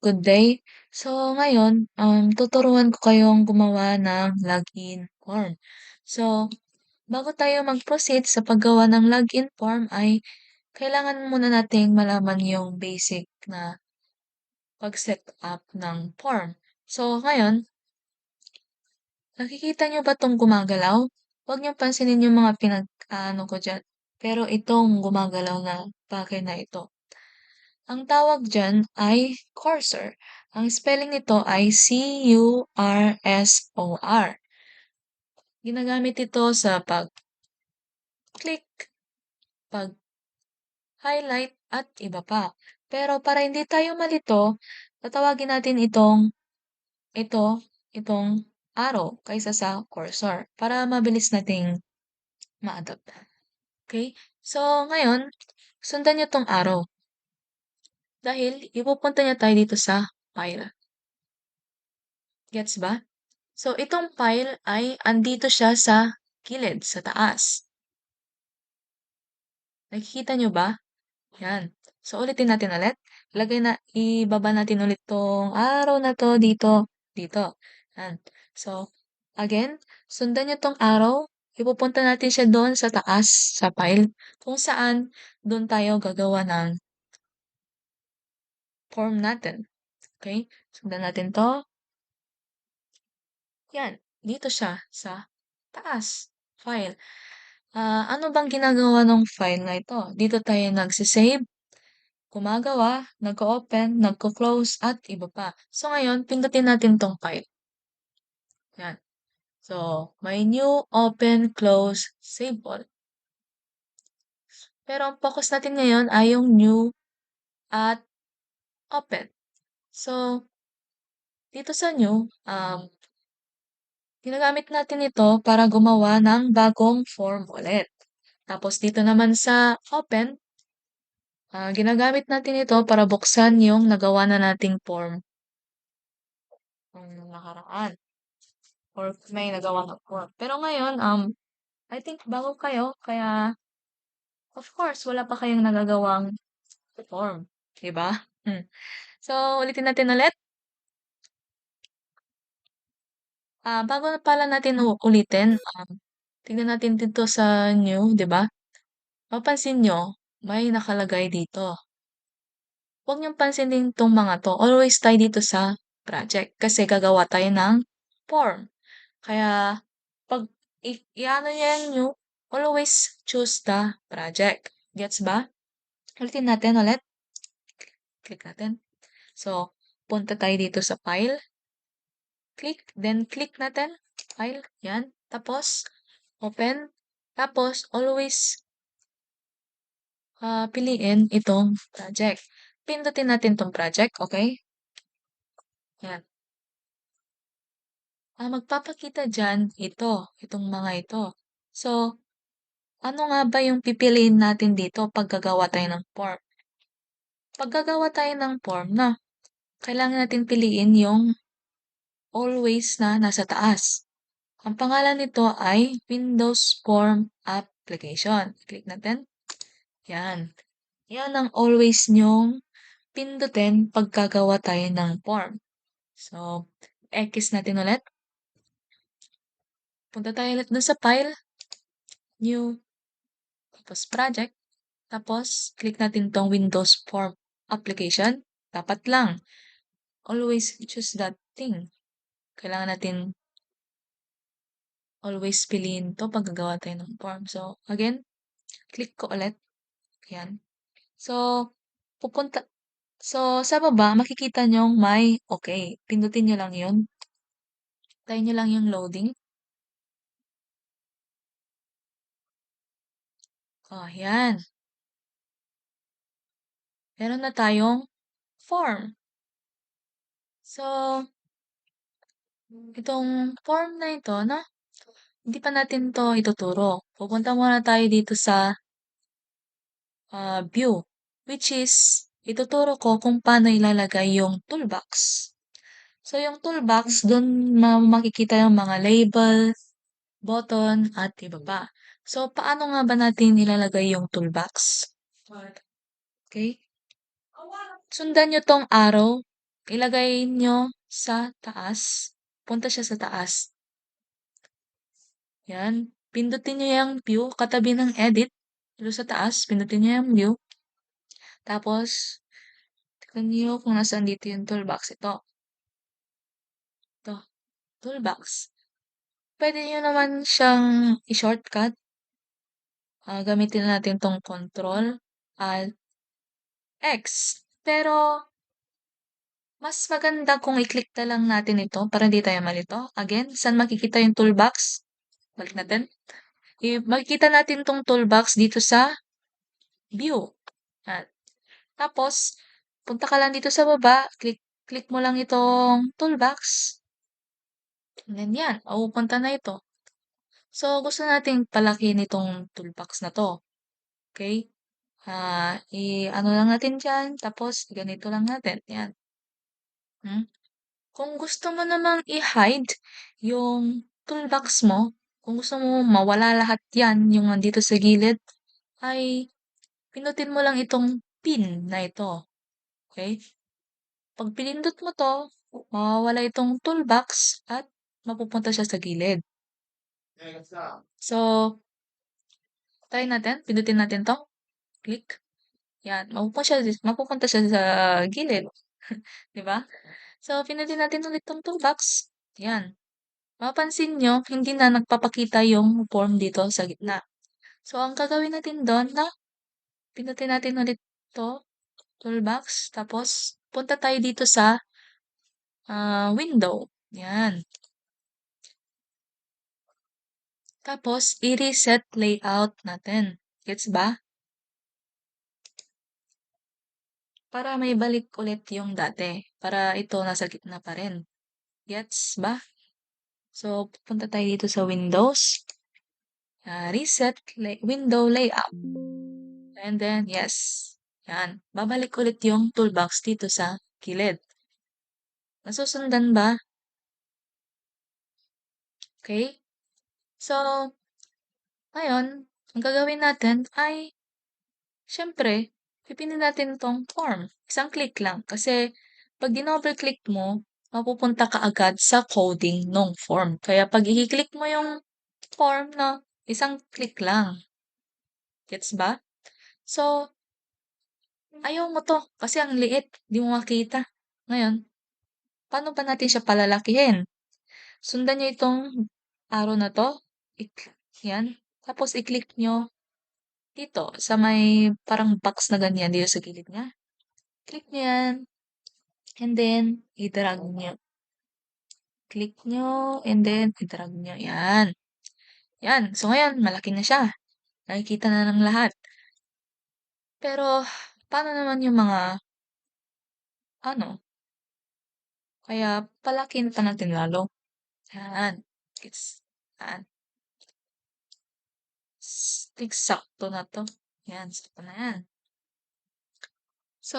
good day. So ngayon, tuturuan ko kayong gumawa ng login form. So, bago tayo mag-proceed sa paggawa ng login form ay kailangan muna nating malaman yung basic na pag-set up ng form. So ngayon, nakikita nyo ba 'tong gumagalaw? Huwag niyong pansinin yung mga pinag-aano ko diyan. Pero itong gumagalaw na bagay na ito. Ang tawag diyan ay cursor. Ang spelling nito ay C-U-R-S-O-R. Ginagamit ito sa pag-click, pag-highlight at iba pa. Pero para hindi tayo malito, tatawagin natin ito, itong arrow kaysa sa cursor para mabilis nating ma-adapt. Okay? So, ngayon, sundan niyo 'tong arrow dahil ipupunta niya tayo dito sa file. Gets ba? So, itong file ay andito siya sa gilid, sa taas. Nakikita nyo ba? Yan. So, ulitin natin ulit. Ibaba natin ulit tong arrow na to dito, dito. Yan. So, again, sundan nyo tong arrow. Ipupunta natin siya doon sa taas, sa file, kung saan doon tayo gagawa ng form natin. Okay? Sundan natin to. Yan. Dito siya sa taas, file. Ano bang ginagawa ng file na ito? Dito tayo nagsisave, gumagawa, nag-open, nagko-close, at iba pa. So, ngayon, pindutin natin tong file. Yan. So, may new, open, close, save all. Pero ang focus natin ngayon ay yung new at open. So, dito sa new, ginagamit natin ito para gumawa ng bagong form ulit. Tapos dito naman sa open, ginagamit natin ito para buksan yung nagawa na nating form nung nakaraan. Or may nagawa na form. Pero ngayon, I think bago kayo, kaya of course, wala pa kayong nagagawang form. Diba? So, ulitin natin ulit. Bago na pala natin ulitin, tingnan natin dito sa new, di ba? Mapansin nyo, may nakalagay dito. Huwag niyong pansinin itong mga to. Always tayo dito sa project kasi gagawa tayo ng form. Kaya, pag i-ano niya yung new, always choose the project. Gets ba? Ulitin natin ulit. Click natin. So, punta tayo dito sa file. Click, then click natin. File, yan. Tapos, open. Tapos, always piliin itong project. Pindutin natin itong project, okay? Yan. Magpapakita dyan itong mga ito. So, ano nga ba yung pipiliin natin dito pag gagawa tayo ng form? Pag gagawa tayo ng form na, kailangan natin piliin yung always na nasa taas. Ang pangalan nito ay Windows Form Application. Click natin. Yan. Yan ang always nyong pindutin pag gagawa tayo ng form. So, X natin ulit. Punta tayo ulit dun sa file, new, tapos project, tapos click natin tong Windows Form Application. Dapat lang. Always choose that thing. Kailangan natin always piliin to pag gagawa tayo ng form. So, again, click ko ulit. Yan. So, pupunta, sa baba, makikita nyong may okay. Pindutin nyo lang yun. Tayo nyo lang yung loading. Yan. Meron na tayong form. So, itong form na ito, no? Hindi pa natin to ituturo. Pupunta muna tayo dito sa view, which is ituturo ko kung paano ilalagay yung toolbox. So, yung toolbox, doon makikita yung mga label, button, at iba pa. So, paano nga ba natin ilalagay yung toolbox? Okay? Sundan nyo tong arrow ilagay nyo sa taas. Punta siya sa taas. Yan. Pindutin nyo yung view katabi ng edit. Dito sa taas, pindutin nyo yung view. Tapos, tignan nyo kung nasaan dito yung toolbox. Ito. Ito. Toolbox. Pwede nyo naman siyang i-shortcut. Gamitin natin tong Control Alt X. Pero, mas maganda kung i-click na lang natin ito para hindi tayo malito. Again, saan makikita yung toolbox? Balik natin. Makikita natin tong toolbox dito sa view. Yan. Tapos, punta ka lang dito sa baba, click mo lang itong toolbox. And then yan, mapupunta na ito. So, gusto nating palakihin itong toolbox na to. Okay? Ano lang natin dyan, tapos ganito lang natin. Yan. Hmm? Kung gusto mo namang i-hide yung toolbox mo, kung gusto mo mawala lahat yan, yung nandito sa gilid, ay pinutin mo lang itong pin na ito. Okay? Pag pinindot mo to, mawawala itong toolbox at mapupunta siya sa gilid. So, try natin. Pindutin natin to. Click. Yan. Mapupunta siya sa gilid. Di ba? So, pindutin natin ulit tong toolbox. Yan. Mapansin nyo, hindi na nagpapakita yung form dito sa gitna. So, ang gagawin natin doon na pindutin natin ulit to, toolbox. Tapos, punta tayo dito sa window. Yan. Tapos, i-reset layout natin. Gets ba? Para may balik ulit yung dati. Para ito nasa gitna pa rin. Gets ba? So, punta tayo dito sa Windows. Reset window layout. And then, yes. Yan. Babalik ulit yung toolbox dito sa gilid. Nasusundan ba? Okay? So, ngayon, ang gagawin natin ay, syempre, pipinin natin tong form. Isang click lang. Kasi, pag dinoble click mo, mapupunta ka agad sa coding ng form. Kaya pag i-click mo yung form na isang click lang. Gets ba? So, ayaw mo to kasi ang liit. Di mo makita. Ngayon, paano ba natin siya palalakihin? Sundan nyo itong arrow na to. Yan. Tapos, i-click nyo dito sa may parang box na ganyan dito sa gilid niya. Click nyo yan. And then, i-drag nyo. Click nyo. And then, i-drag nyo. Yan. Yan. So, ngayon, malaki na siya. Nakikita na ng lahat. Pero, paano naman yung mga, ano, kaya palakin pa natin lalo. Yan. It's, yan. Sakto na to. Yan, sakto na yan. So,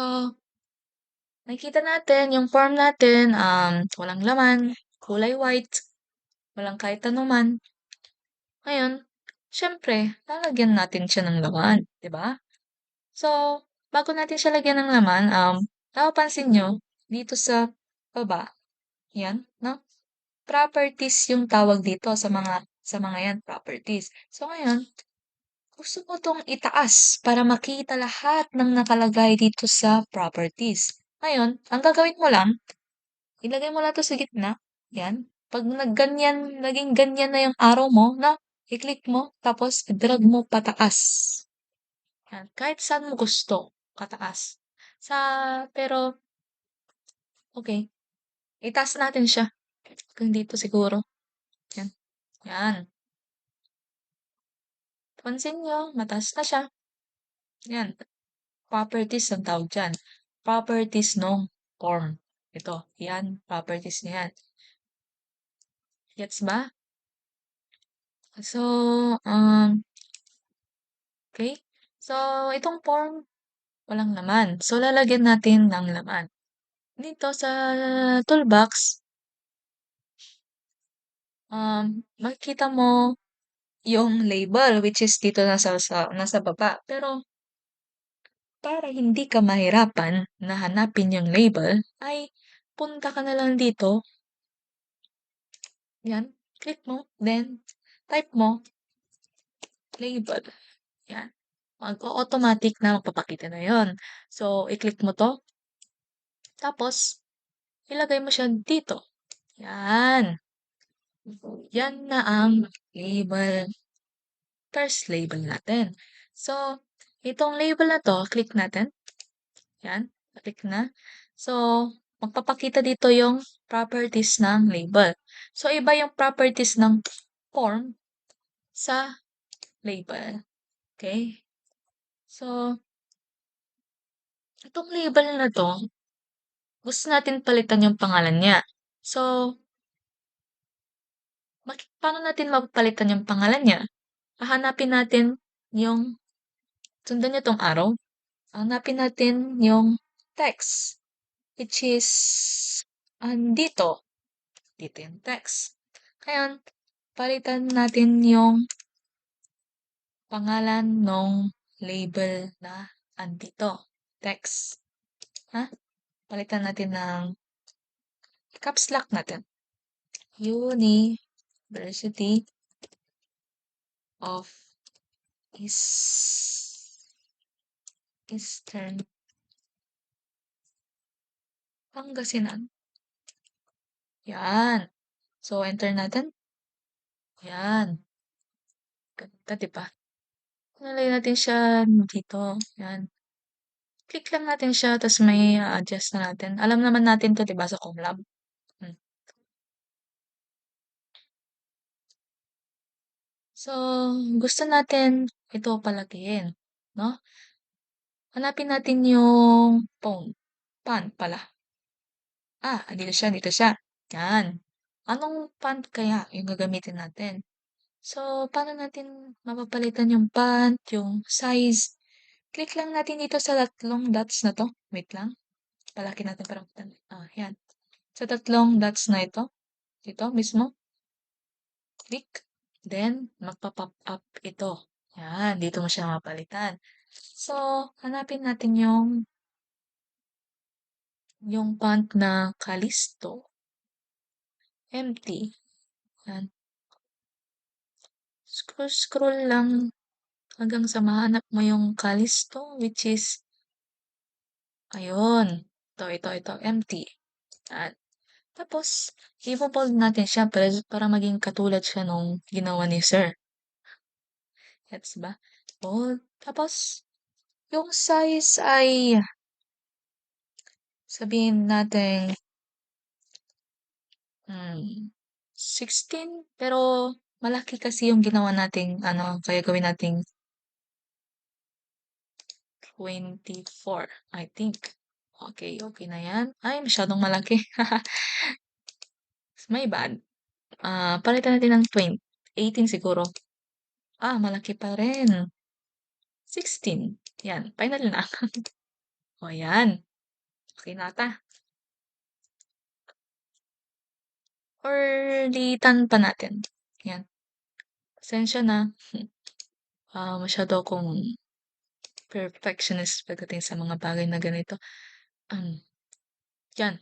nakikita natin yung form natin, walang laman, kulay white, walang kahit anuman. Ngayon, syempre, lalagyan natin siya ng laman, di ba? So, bago natin siya lagyan ng laman, napapansin nyo, dito sa baba, yan, no? Properties yung tawag dito sa mga yan, properties. So, ngayon, gusto mo tong itaas para makita lahat ng nakalagay dito sa properties. Ngayon, ang gagawin mo lang, ilagay mo lang to sa gitna. Yan. Pag naging ganyan na yung arrow mo, na i-click mo, tapos drag mo pataas. Yan. Kahit saan mo gusto, kataas. Pero, okay. Itaas natin siya. Kung dito siguro. Yan. Yan. Pansin nyo, mataas na siya. Yan. Properties ang tawag dyan. Properties ng form. Ito. Yan. Properties niya yan. Gets ba? So, okay. So, itong form, walang laman. So, lalagyan natin ng laman. Dito sa toolbox, makikita mo yung label, which is dito nasa baba. Pero, para hindi ka mahirapan na hanapin yung label, ay pupunta ka na lang dito, yan, click mo, then type mo, label, yan. Mag-o-automatic na magpapakita na yon. So, i-click mo 'to, tapos ilagay mo siya dito, yan. Yan na ang label, first label natin. So, itong label na 'to, click natin, yan, click na. So, magpapakita dito yung properties ng label. So, iba yung properties ng form sa label, okay. So, itong label na 'to, gusto natin palitan yung pangalan niya. So, paano natin mapapalitan yung pangalan niya? Hahanapin natin yung sundan niyo 'tong arrow, hanapin natin yung text, which is dito, dito yung text. Ngayon, palitan natin yung pangalan nung label na andito, text, ha? Palitan natin ng caps lock natin. University of Eastern Pangasinan. Yan. So, enter natin. Yan. Ganda, di ba? Nalagay natin siya dito. Yan. Click lang natin siya, tapos may adjust na natin. Alam naman natin to, di ba, sa Comlab. Hmm. So, gusto natin ito palakihin, no? Hanapin natin yung phone. Font pala. Dito siya, dito siya. Yan. Anong font kaya yung gagamitin natin? So, paano natin mapapalitan yung font, yung size? Click lang natin dito sa tatlong dots na to. Wait lang. Palaki natin para makita. Yan. Sa tatlong dots na ito. Dito mismo. Click. Then, magpa-pop up ito. Yan. Dito mo siya mapalitan. So, hanapin natin yung font na Callisto. Empty. Yan. Scroll lang hanggang sa mahanap mo yung Callisto, which is, ayun. Ito, empty. Yan. Tapos, ipo-fold natin siya para maging katulad siya nung ginawa ni Sir. Gets ba? Fold. Tapos, yung size ay, sabihin natin, 16, pero malaki kasi yung ginawa nating, kaya gawin nating 24, I think. Okay na yan. Ay, masyadong malaki. My bad. Palitan natin ng 18 siguro. Malaki pa rin. 16. Yan, final na. O, yan. Okay na ata. Or liitan pa natin. Yan. Pasensya na. Masyado akong perfectionist pagdating sa mga bagay na ganito. Yan.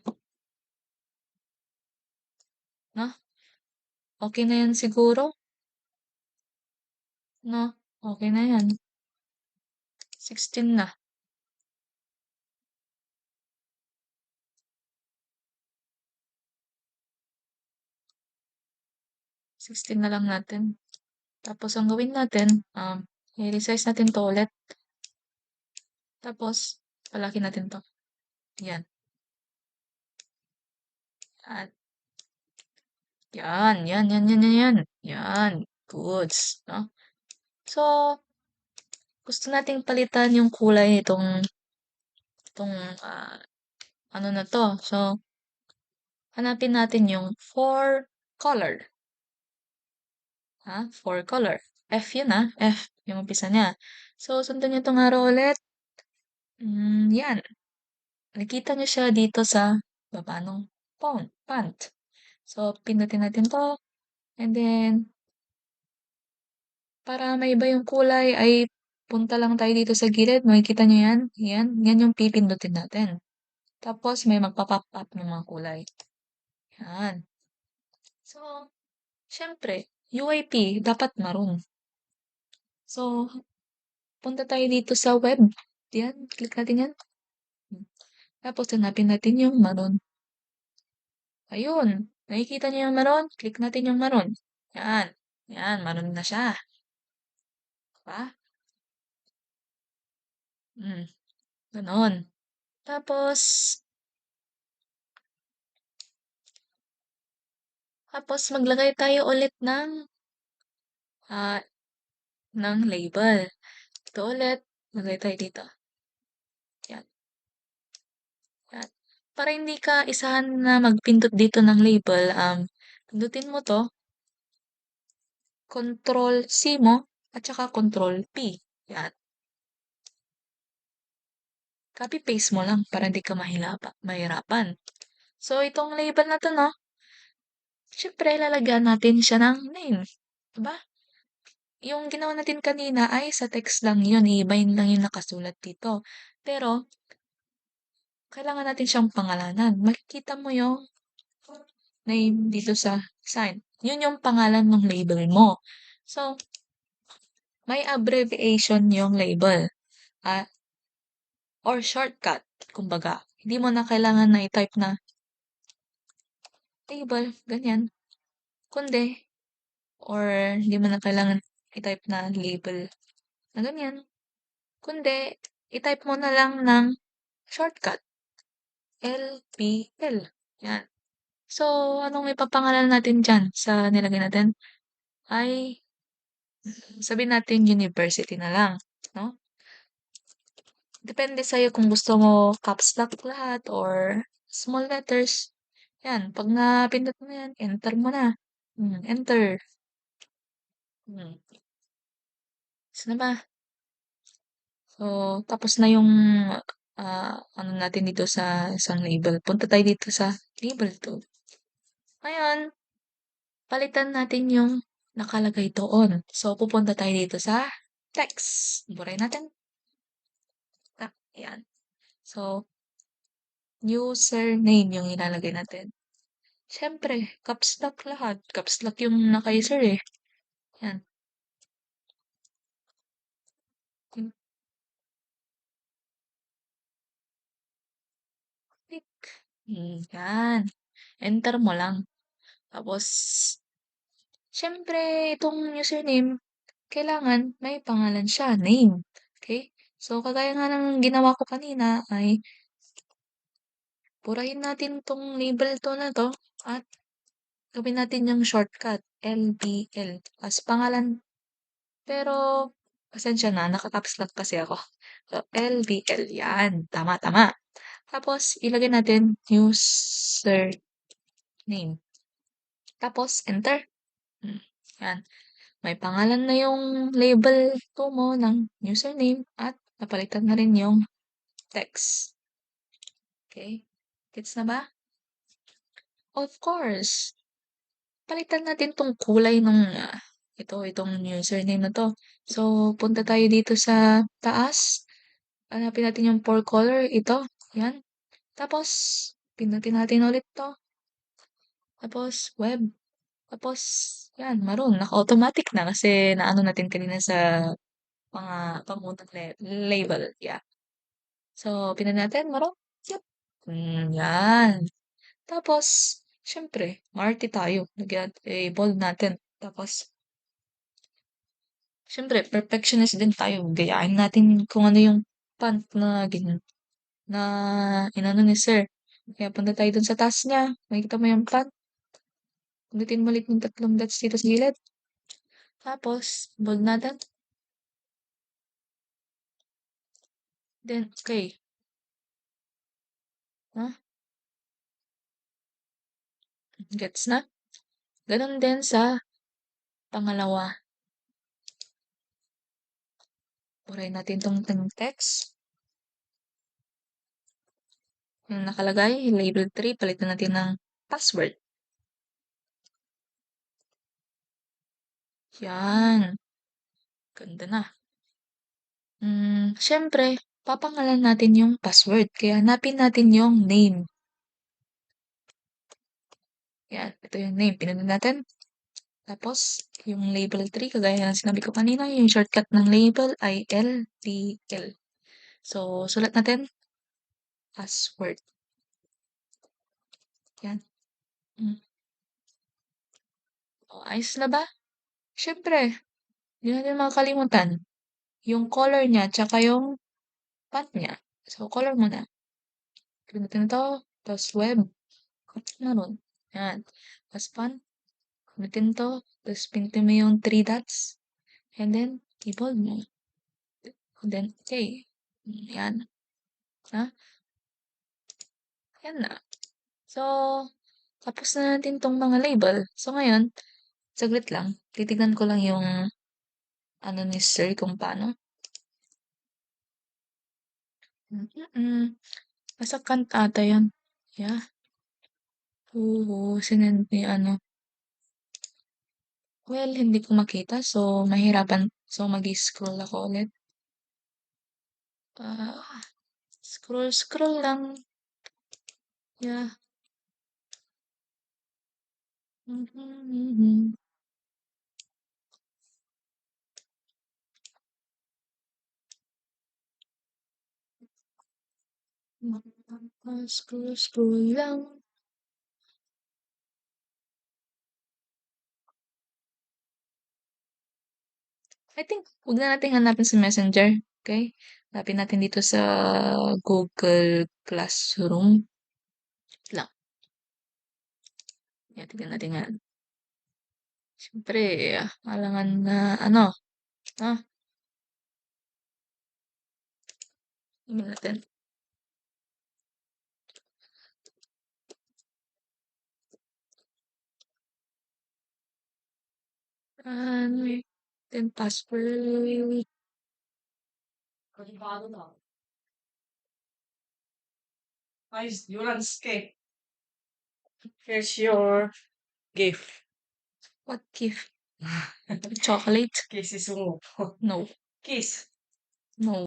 No? Okay na yan siguro? No? Okay na yan. 16 na. 16 na lang natin. Tapos, ang gawin natin, i-resize natin to ulit. Tapos, palaki natin to. Yan. At, yan. Yan. Goods. No? So, gusto nating palitan yung kulay itong, ano na to. So, hanapin natin yung for color. For color. F yun F yung umpisa niya. So, sundan niyo itong araw ulit. Yan. Nakita niyo siya dito sa baba ng font. So, pindutin natin to. And then, para maiba yung kulay ay punta lang tayo dito sa gilid. Makikita niyo yan. Yan yung pipindutin natin. Tapos may magpa-pop up ng mga kulay. Yan. So, siyempre, UIP dapat maroon. So, punta tayo dito sa web. Yan, click natin yan. Tapos hanapin natin yung maroon. Ayun, nakikita niyo yung maroon? Click natin yung maroon. Yan, yan, maroon na siya. Diba? Hmm, ganon. Tapos, maglagay tayo ulit ah, ng label. Ito ulit, lagay tayo dito. Yan, yan. Para hindi ka isahan na magpindot dito ng label, pindutin mo to, Control C mo, at saka Control P. Yan. Copy paste mo lang para hindi ka mahirapan. So, itong label na to, no? Siyempre, lalagyan natin siya ng name. Diba? Yung ginawa natin kanina ay sa text lang yun. I-bind lang yung nakasulat dito. Pero, kailangan natin siyang pangalanan. Makikita mo yung name dito sa sign. Yun yung pangalan ng label mo. So, may abbreviation yung label. Ah, or shortcut, kumbaga. Hindi mo na kailangan na i-type na label, ganyan. Kundi, or hindi mo na kailangan i-type na label na ganyan. Kundi, i-type mo na lang ng shortcut. LPL. Yan. So, anong ipapangalan natin dyan sa nilagay natin? Ay, sabihin natin university na lang. No? Depende sa'yo kung gusto mo caps lock lahat or small letters. Yan. Pag napindot mo yan, enter mo na. Enter. Hmm. Tapos na ba? So, tapos na yung ano natin dito sa isang label. Punta tayo dito sa label tool. Ngayon, palitan natin yung nakalagay doon. So, pupunta tayo dito sa text. Buray natin. Yan. So, username yung ilalagay natin. Siyempre, caps lock lahat. Caps lock yung naka-user eh. Yan. Click. Yan. Enter mo lang. Tapos, siyempre, itong username, kailangan may pangalan siya, name. Okay? So, kagaya nga ng ginawa ko kanina ay burahin natin tong label to na to at gawin natin yung shortcut, LBL, as pangalan. Pero, pasensya na, naka-caps lock kasi ako. So, LBL, yan. Tama, tama. Tapos, ilagay natin username. Tapos, enter. Yan. May pangalan na yung label ko mo ng username at napalitan na rin yung text. Okay? Gets na ba? Of course. Palitan natin tong kulay ng itong username na to. So, punta tayo dito sa taas. Hanapin natin yung for color. Ito. Yan. Tapos, pinutin natin ulit to. Tapos, web. Tapos, yan, maroon. Naka-automatic na kasi naano natin kanina sa mga pamunang label. Yeah. So, pinan natin, maroon. Yep. Yan. Tapos, syempre, maarte tayo. Bold natin. Tapos, syempre, perfectionist din tayo. Gayahin natin kung ano yung font na na inano ni sir. Kaya punta tayo dun sa taas niya. Makikita mo yung font. Pindutin mo ulit yung tatlong dots dito sa gilid. Tapos, bold natin. Then, okay. Huh? Gets na? Ganon din sa pangalawa. Burahin natin tong text. Yung nakalagay, label 3, palitan natin ng password. Yan. Ganda na. Siyempre, papangalan natin yung password. Kaya hanapin natin yung name. Yan, ito yung name. Pinunod natin. Tapos, yung label 3, kagaya ng sinabi ko kanina, yung shortcut ng label ay LTL. So, sulat natin, password. Yan. Mm. O, ayos na ba? Siyempre, hindi natin makakalimutan. Yung color niya, tsaka yung font niya. So, color muna. Gamitin to, tapos web. Na ron. Yan. Tapos font. Gamitin to, tapos pindutin mo yung three dots. And then, i-bold mo. And then, okay. Yan. Ha? Yan na. So, tapos na natin tong mga label. So, ngayon, saglit lang. Titignan ko lang yung ano ni sir kung paano. Mm. Nasa kant ata yan. Yeah. Oo, sinend ni ano. Well, hindi ko makita. So, mahirapan. So, mag-scroll ako ulit. Ah, scroll lang. Yeah. Mhm. Scroll lang. I think, huwag na natin hanapin sa Messenger. Okay? Hanapin natin dito sa Google Classroom. Lang. Yan, tignan natin yan. Siyempre, alangan na, ano, ah, tingnan natin. Ano, then password. Guys, Yuranske. Here's your gift. What gift? Chocolate? Kisses mo. No. Kiss. No.